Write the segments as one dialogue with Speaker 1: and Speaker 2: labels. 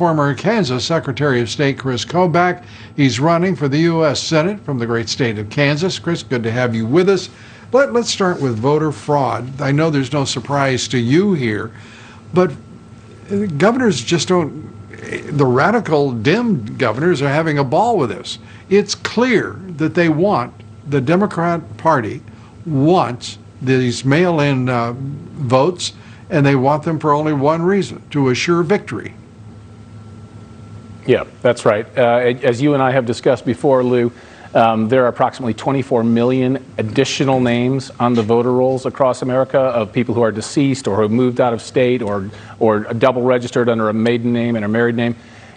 Speaker 1: former Kansas Secretary of State Kris Kobach. He's running for the U.S. Senate from the great state of Kansas. Kris, good to have you with us. Let's start with voter fraud. I know there's no surprise to you here, but governors just don't, the radical dim governors are having a ball with this. It's clear that the Democrat Party wants these mail-in votes, and they want them for only one reason: to assure victory.
Speaker 2: Yeah, that's right. As you and I have discussed before, Lou, there are approximately 24 million additional names on the voter rolls across America of people who are deceased or who have moved out of state or double registered under a maiden name and a married name.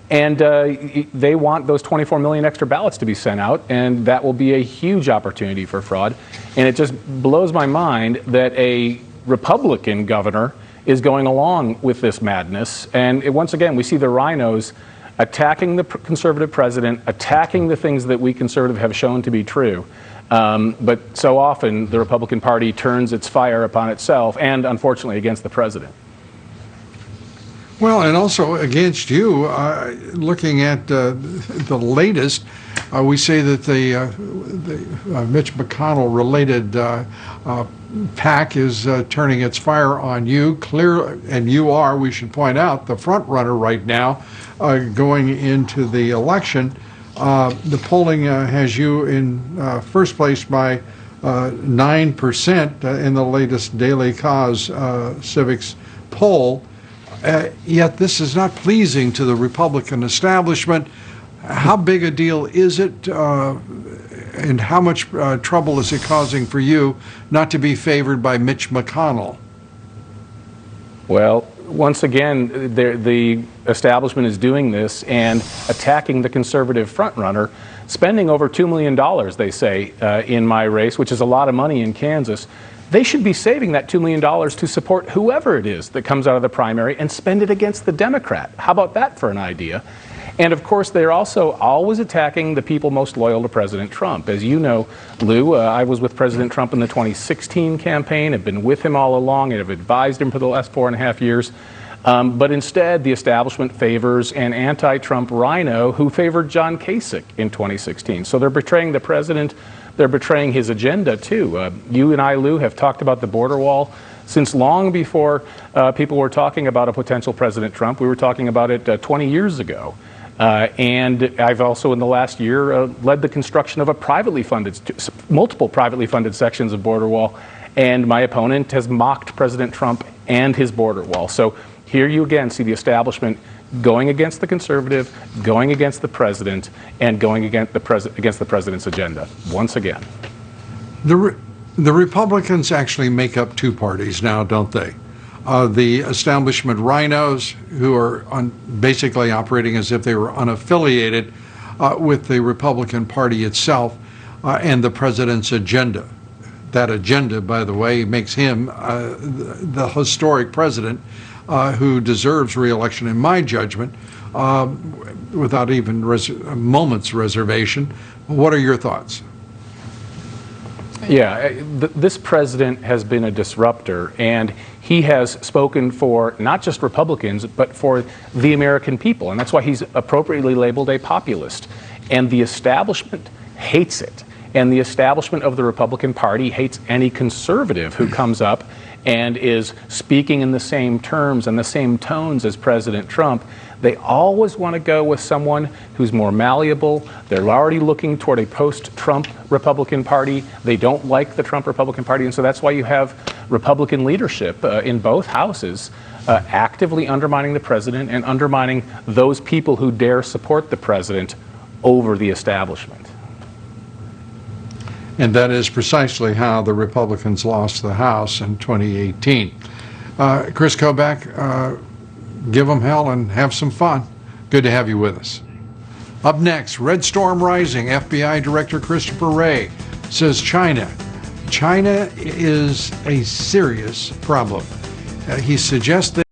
Speaker 2: And they want those 24 million extra ballots to be sent out, and that will be a huge opportunity for fraud. And it just blows my mind that a Republican governor is going along with this madness. And once again, we see the rhinos attacking the conservative president, attacking the things that we conservative have shown to be true. But so often the Republican Party turns its fire upon itself and, unfortunately, against the president.
Speaker 1: Well, and also against you, looking at the latest, we say that the Mitch McConnell related PAC is turning its fire on you. Clear, and you are, we should point out, the front runner right now going into the election. The polling has you in first place by 9% in the latest Daily Cause Civics poll. Yet this is not pleasing to the Republican establishment. How big a deal is it, and how much trouble is it causing for you not to be favored by Mitch McConnell?
Speaker 2: Well, once again, the establishment is doing this and attacking the conservative frontrunner, spending over $2 million, they say, in my race, which is a lot of money in Kansas. They should be saving that $2 million to support whoever it is that comes out of the primary and spend it against the Democrat. How about that for an idea? And of course, they're also always attacking the people most loyal to President Trump. As you know, Lou, I was with President Trump in the 2016 campaign, have been with him all along, and have advised him for the last 4.5 years. But instead, the establishment favors an anti-Trump rhino who favored John Kasich in 2016. So they're betraying the president. They're betraying his agenda, too. You and I, Lou, have talked about the border wall since long before people were talking about a potential President Trump. We were talking about it 20 years ago. And I've also, in the last year, led the construction of multiple privately funded sections of border wall. And my opponent has mocked President Trump and his border wall. So here you again see the establishment going against the conservative, going against the president, and going against the president's agenda, once again.
Speaker 1: The Republicans actually make up two parties now, don't they? The establishment rhinos, who are basically operating as if they were unaffiliated with the Republican Party itself, and the president's agenda. That agenda, by the way, makes him the historic president who deserves re-election, in my judgment, without even a moment's reservation. What are your thoughts?
Speaker 2: Yeah, this president has been a disruptor, and he has spoken for not just Republicans, but for the American people, and that's why he's appropriately labeled a populist. And the establishment hates it. And the establishment of the Republican Party hates any conservative who comes up and is speaking in the same terms and the same tones as President Trump. They always want to go with someone who's more malleable. They're already looking toward a post-Trump Republican Party. They don't like the Trump Republican Party, and so that's why you have Republican leadership in both houses actively undermining the president and undermining those people who dare support the president over the establishment.
Speaker 1: And that is precisely how the Republicans lost the House in 2018. Kris Kobach, give them hell and have some fun. Good to have you with us. Up next, Red Storm Rising. FBI Director Christopher Wray says China is a serious problem. He suggests that